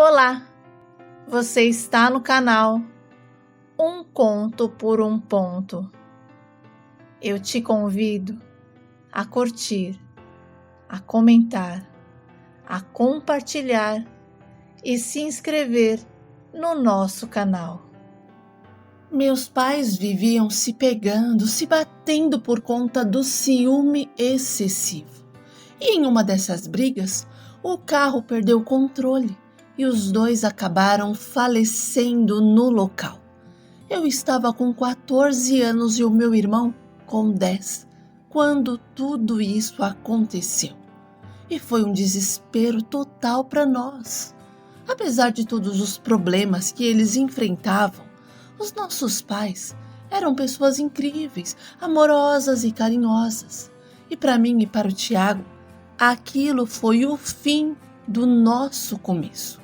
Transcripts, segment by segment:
Olá, você está no canal Um Conto por um Ponto. Eu te convido a curtir, a comentar, a compartilhar e se inscrever no nosso canal. Meus pais viviam se pegando, se batendo por conta do ciúme excessivo. E em uma dessas brigas, o carro perdeu o controle e os dois acabaram falecendo no local. Eu estava com 14 anos e o meu irmão com 10, quando tudo isso aconteceu. E foi um desespero total para nós. Apesar de todos os problemas que eles enfrentavam, os nossos pais eram pessoas incríveis, amorosas e carinhosas. E para mim e para o Tiago, aquilo foi o fim do nosso começo.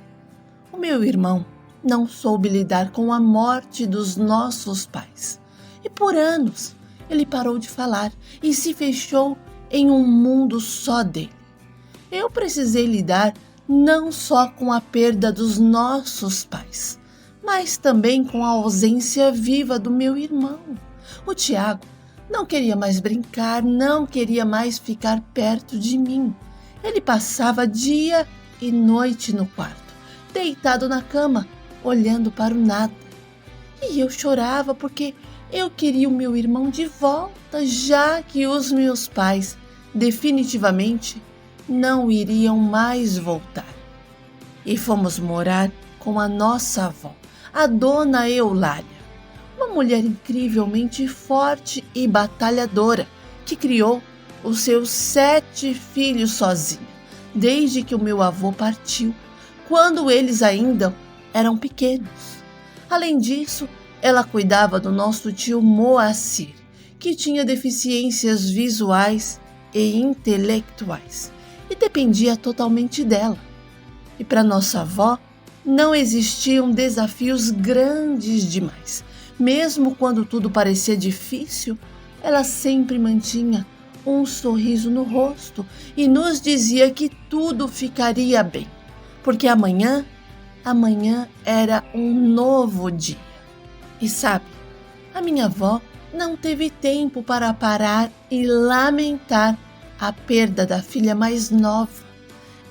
O meu irmão não soube lidar com a morte dos nossos pais. E por anos ele parou de falar e se fechou em um mundo só dele. Eu precisei lidar não só com a perda dos nossos pais, mas também com a ausência viva do meu irmão. O Tiago não queria mais brincar, não queria mais ficar perto de mim. Ele passava dia e noite no quarto, deitado na cama, olhando para o nada. E eu chorava porque eu queria o meu irmão de volta, já que os meus pais definitivamente não iriam mais voltar. E fomos morar com a nossa avó, a dona Eulália, uma mulher incrivelmente forte e batalhadora, que criou os seus 7 filhos sozinha, desde que o meu avô partiu, quando eles ainda eram pequenos. Além disso, ela cuidava do nosso tio Moacir, que tinha deficiências visuais e intelectuais, e dependia totalmente dela. E para nossa avó, não existiam desafios grandes demais. Mesmo quando tudo parecia difícil, ela sempre mantinha um sorriso no rosto e nos dizia que tudo ficaria bem, porque amanhã era um novo dia. E sabe, a minha avó não teve tempo para parar e lamentar a perda da filha mais nova.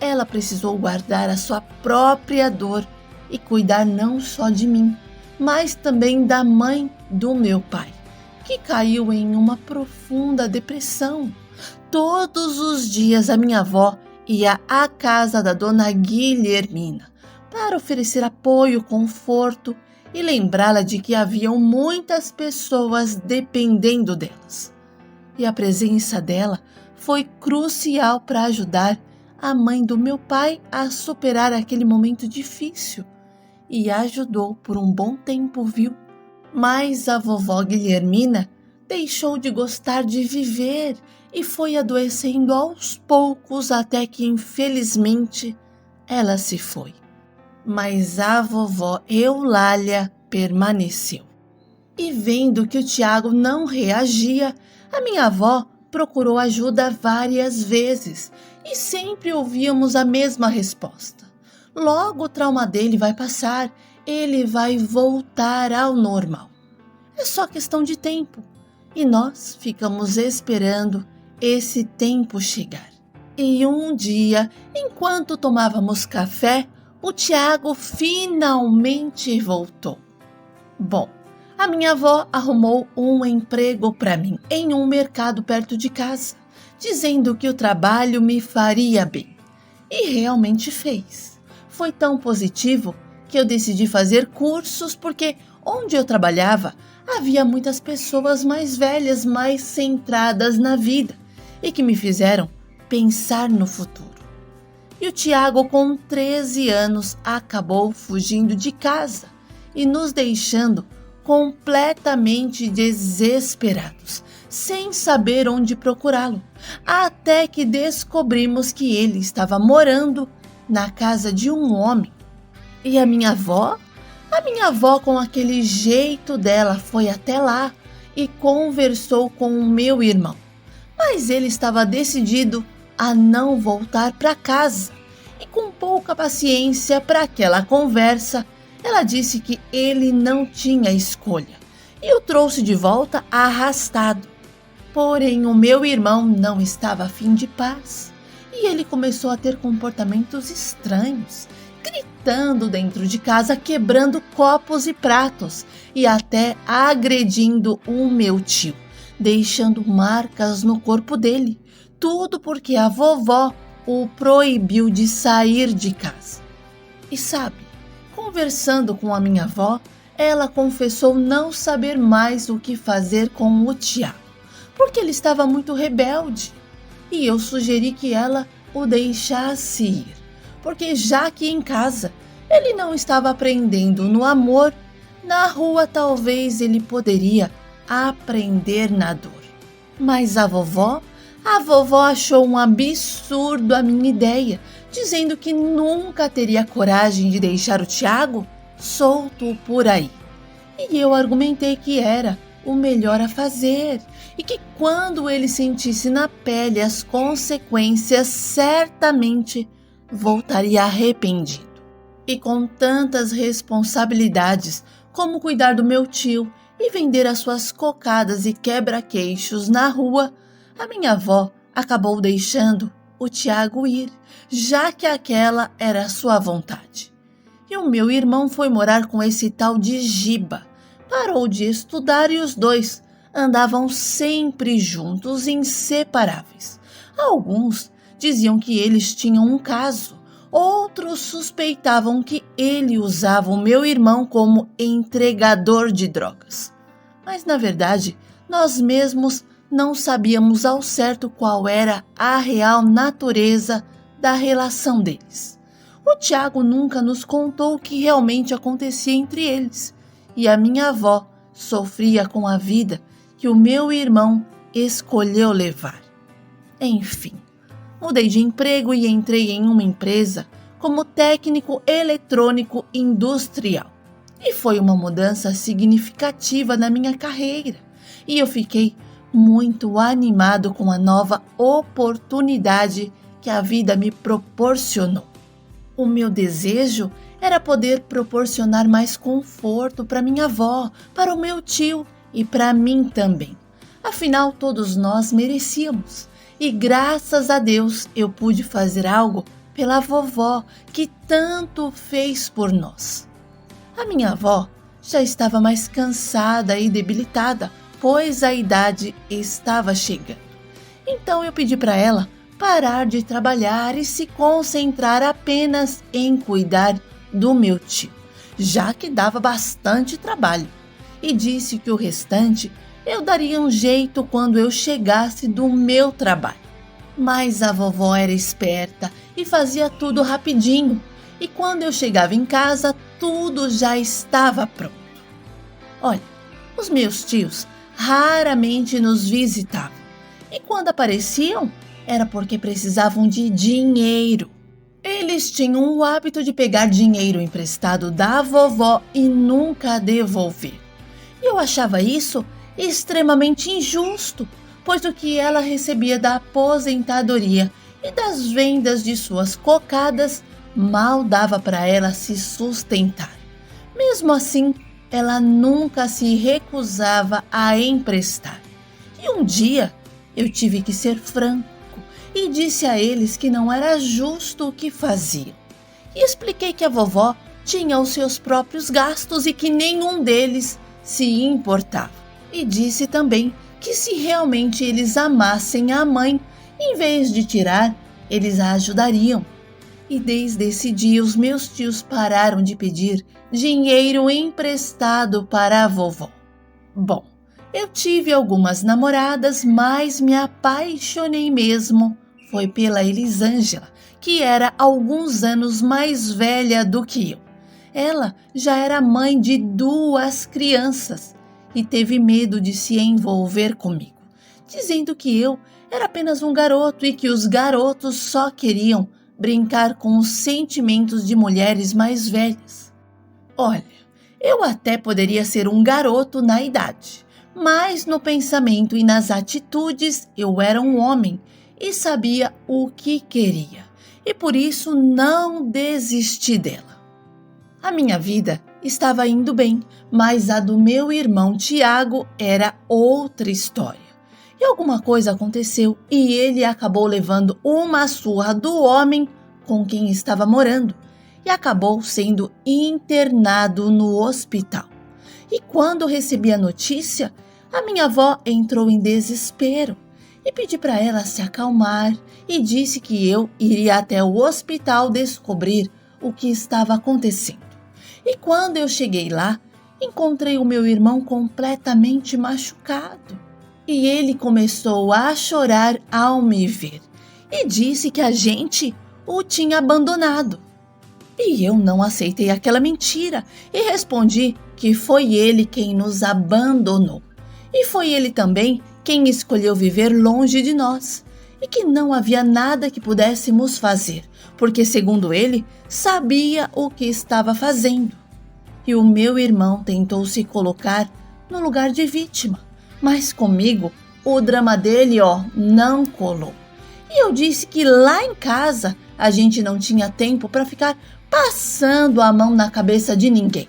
Ela precisou guardar a sua própria dor e cuidar não só de mim, mas também da mãe do meu pai, que caiu em uma profunda depressão. Todos os dias a minha avó ia à casa da dona Guilhermina para oferecer apoio, conforto e lembrá-la de que haviam muitas pessoas dependendo delas. E a presença dela foi crucial para ajudar a mãe do meu pai a superar aquele momento difícil. E ajudou por um bom tempo, viu? Mas a vovó Guilhermina deixou de gostar de viver e foi adoecendo aos poucos até que, infelizmente, ela se foi. Mas a vovó Eulália permaneceu. E vendo que o Tiago não reagia, a minha avó procurou ajuda várias vezes e sempre ouvíamos a mesma resposta. Logo o trauma dele vai passar, ele vai voltar ao normal. É só questão de tempo. E nós ficamos esperando esse tempo chegar. E um dia, enquanto tomávamos café, o Tiago finalmente voltou. Bom, a minha avó arrumou um emprego para mim em um mercado perto de casa, dizendo que o trabalho me faria bem. E realmente fez. Foi tão positivo que eu decidi fazer cursos porque onde eu trabalhava havia muitas pessoas mais velhas, mais centradas na vida e que me fizeram pensar no futuro. E o Tiago, com 13 anos, acabou fugindo de casa e nos deixando completamente desesperados, sem saber onde procurá-lo, até que descobrimos que ele estava morando na casa de um homem. E a minha avó, com aquele jeito dela, foi até lá e conversou com o meu irmão. Mas ele estava decidido a não voltar para casa. E com pouca paciência para aquela conversa, ela disse que ele não tinha escolha e o trouxe de volta arrastado. Porém, o meu irmão não estava afim de paz e ele começou a ter comportamentos estranhos, gritando dentro de casa, quebrando copos e pratos e até agredindo o meu tio, deixando marcas no corpo dele. Tudo porque a vovó o proibiu de sair de casa. E sabe, conversando com a minha avó, ela confessou não saber mais o que fazer com o Tiago, porque ele estava muito rebelde. E eu sugeri que ela o deixasse ir, porque já que em casa ele não estava aprendendo no amor, na rua talvez ele poderia aprender na dor. Mas a vovó achou um absurdo a minha ideia, dizendo que nunca teria coragem de deixar o Tiago solto por aí. E eu argumentei que era o melhor a fazer e que quando ele sentisse na pele as consequências, certamente voltaria arrependido. E com tantas responsabilidades como cuidar do meu tio e vender as suas cocadas e quebra-queixos na rua, a minha avó acabou deixando o Tiago ir, já que aquela era a sua vontade. E o meu irmão foi morar com esse tal de Giba, parou de estudar e os dois andavam sempre juntos, inseparáveis. Alguns diziam que eles tinham um caso, outros suspeitavam que ele usava o meu irmão como entregador de drogas. Mas, na verdade, nós mesmos não sabíamos ao certo qual era a real natureza da relação deles. O Tiago nunca nos contou o que realmente acontecia entre eles, e a minha avó sofria com a vida que o meu irmão escolheu levar. Enfim, mudei de emprego e entrei em uma empresa como técnico eletrônico industrial. E foi uma mudança significativa na minha carreira, e eu fiquei muito animado com a nova oportunidade que a vida me proporcionou. O meu desejo era poder proporcionar mais conforto para minha avó, para o meu tio e para mim também. Afinal, todos nós merecíamos. E graças a Deus eu pude fazer algo pela vovó que tanto fez por nós. A minha avó já estava mais cansada e debilitada, pois a idade estava chegando. Então eu pedi para ela parar de trabalhar e se concentrar apenas em cuidar do meu tio, já que dava bastante trabalho, e disse que o restante eu daria um jeito quando eu chegasse do meu trabalho. Mas a vovó era esperta e fazia tudo rapidinho, e quando eu chegava em casa, tudo já estava pronto. Olha, os meus tios raramente nos visitavam, e quando apareciam, era porque precisavam de dinheiro. Eles tinham o hábito de pegar dinheiro emprestado da vovó e nunca devolver. E eu achava isso extremamente injusto, pois o que ela recebia da aposentadoria e das vendas de suas cocadas mal dava para ela se sustentar. Mesmo assim, ela nunca se recusava a emprestar. E um dia eu tive que ser franco e disse a eles que não era justo o que faziam. E expliquei que a vovó tinha os seus próprios gastos e que nenhum deles se importava. E disse também que se realmente eles amassem a mãe, em vez de tirar, eles a ajudariam. E desde esse dia os meus tios pararam de pedir dinheiro emprestado para a vovó. Bom, eu tive algumas namoradas, mas me apaixonei mesmo foi pela Elisângela, que era alguns anos mais velha do que eu. Ela já era mãe de 2 crianças e teve medo de se envolver comigo, dizendo que eu era apenas um garoto e que os garotos só queriam brincar com os sentimentos de mulheres mais velhas. Olha, eu até poderia ser um garoto na idade, mas no pensamento e nas atitudes eu era um homem e sabia o que queria. e por isso não desisti dela. A minha vida estava indo bem, mas a do meu irmão Tiago era outra história. E alguma coisa aconteceu e ele acabou levando uma surra do homem com quem estava morando e acabou sendo internado no hospital. E quando recebi a notícia, a minha avó entrou em desespero e pedi para ela se acalmar e disse que eu iria até o hospital descobrir o que estava acontecendo. E quando eu cheguei lá, encontrei o meu irmão completamente machucado. E ele começou a chorar ao me ver e disse que a gente o tinha abandonado. E eu não aceitei aquela mentira e respondi que foi ele quem nos abandonou. E foi ele também quem escolheu viver longe de nós. E que não havia nada que pudéssemos fazer, porque, segundo ele, sabia o que estava fazendo. E o meu irmão tentou se colocar no lugar de vítima, mas comigo o drama dele, não colou. E eu disse que lá em casa a gente não tinha tempo para ficar passando a mão na cabeça de ninguém.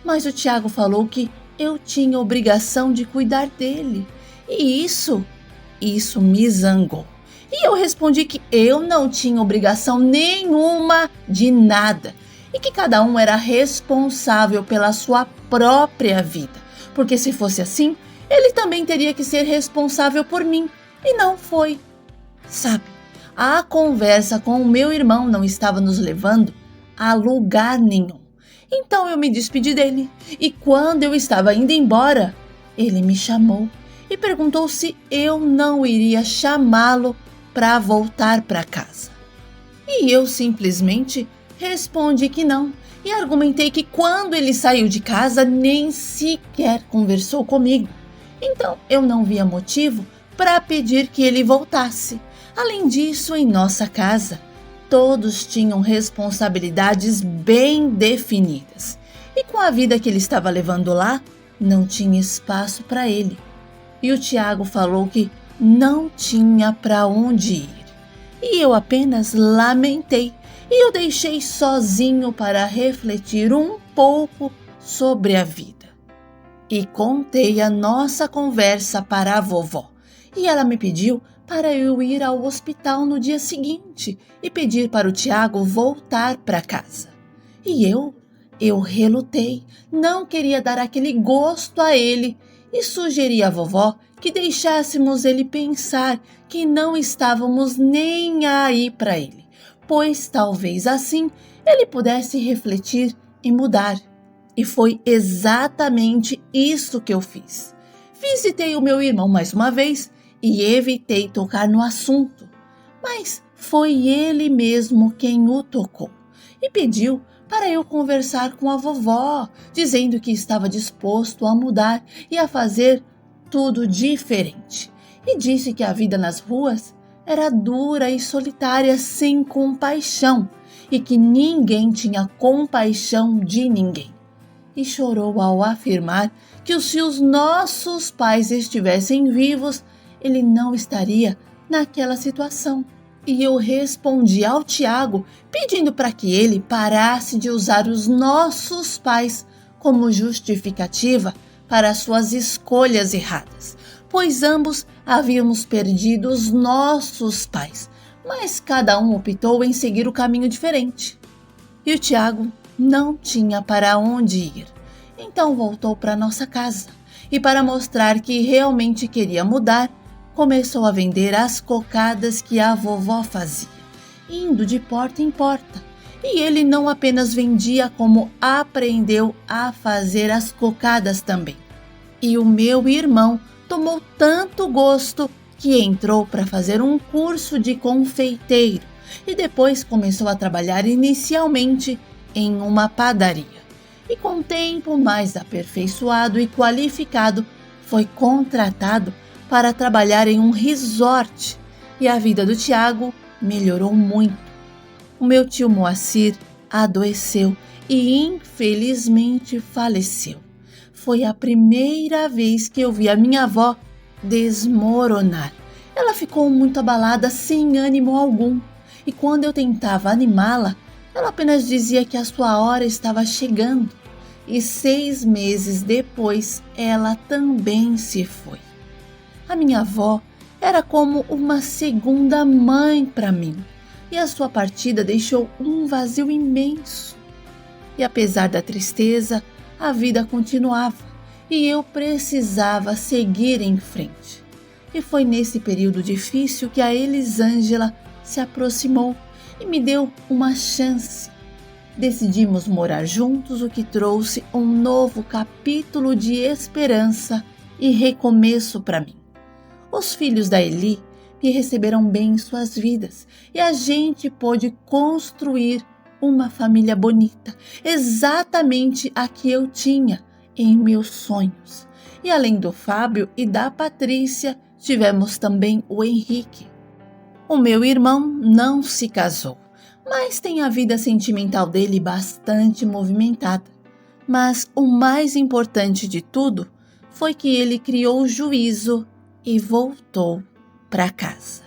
Mas o Tiago falou que eu tinha obrigação de cuidar dele. E isso me zangou. E eu respondi que eu não tinha obrigação nenhuma de nada. E que cada um era responsável pela sua própria vida. Porque se fosse assim, ele também teria que ser responsável por mim. E não foi. Sabe, a conversa com o meu irmão não estava nos levando a lugar nenhum. Então eu me despedi dele. E quando eu estava indo embora, ele me chamou e perguntou se eu não iria chamá-lo para voltar para casa. E eu simplesmente respondi que não e argumentei que quando ele saiu de casa nem sequer conversou comigo. Então eu não via motivo para pedir que ele voltasse. Além disso, em nossa casa, todos tinham responsabilidades bem definidas. E com a vida que ele estava levando lá, não tinha espaço para ele. E o Tiago falou que não tinha para onde ir. E eu apenas lamentei e o deixei sozinho para refletir um pouco sobre a vida. E contei a nossa conversa para a vovó. E ela me pediu para eu ir ao hospital no dia seguinte e pedir para o Tiago voltar para casa. E eu relutei, não queria dar aquele gosto a ele e sugeri à vovó que deixássemos ele pensar que não estávamos nem aí para ele, pois talvez assim ele pudesse refletir e mudar. E foi exatamente isso que eu fiz. Visitei o meu irmão mais uma vez e evitei tocar no assunto, mas foi ele mesmo quem o tocou e pediu para eu conversar com a vovó, dizendo que estava disposto a mudar e a fazer tudo diferente. E disse que a vida nas ruas era dura e solitária, sem compaixão, e que ninguém tinha compaixão de ninguém. E chorou ao afirmar que se os nossos pais estivessem vivos, ele não estaria naquela situação. E eu respondi ao Tiago pedindo para que ele parasse de usar os nossos pais como justificativa para suas escolhas erradas, pois ambos havíamos perdido os nossos pais, mas cada um optou em seguir o caminho diferente. E o Tiago não tinha para onde ir, então voltou para nossa casa e, para mostrar que realmente queria mudar, começou a vender as cocadas que a vovó fazia, indo de porta em porta. E ele não apenas vendia, como aprendeu a fazer as cocadas também. E o meu irmão tomou tanto gosto que entrou para fazer um curso de confeiteiro e depois começou a trabalhar inicialmente em uma padaria. E com o tempo mais aperfeiçoado e qualificado, foi contratado para trabalhar em um resort, e a vida do Tiago melhorou muito. O meu tio Moacir adoeceu e infelizmente faleceu. Foi a primeira vez que eu vi a minha avó desmoronar. Ela ficou muito abalada, sem ânimo algum, e quando eu tentava animá-la, ela apenas dizia que a sua hora estava chegando. E 6 meses depois, ela também se foi. A minha avó era como uma segunda mãe para mim, e a sua partida deixou um vazio imenso. E apesar da tristeza, a vida continuava e eu precisava seguir em frente. E foi nesse período difícil que a Elisângela se aproximou e me deu uma chance. Decidimos morar juntos, o que trouxe um novo capítulo de esperança e recomeço para mim. Os filhos da Eli me receberam bem em suas vidas e a gente pôde construir uma família bonita, exatamente a que eu tinha em meus sonhos. E além do Fábio e da Patrícia, tivemos também o Henrique. O meu irmão não se casou, mas tem a vida sentimental dele bastante movimentada. Mas o mais importante de tudo foi que ele criou juízo e voltou para casa.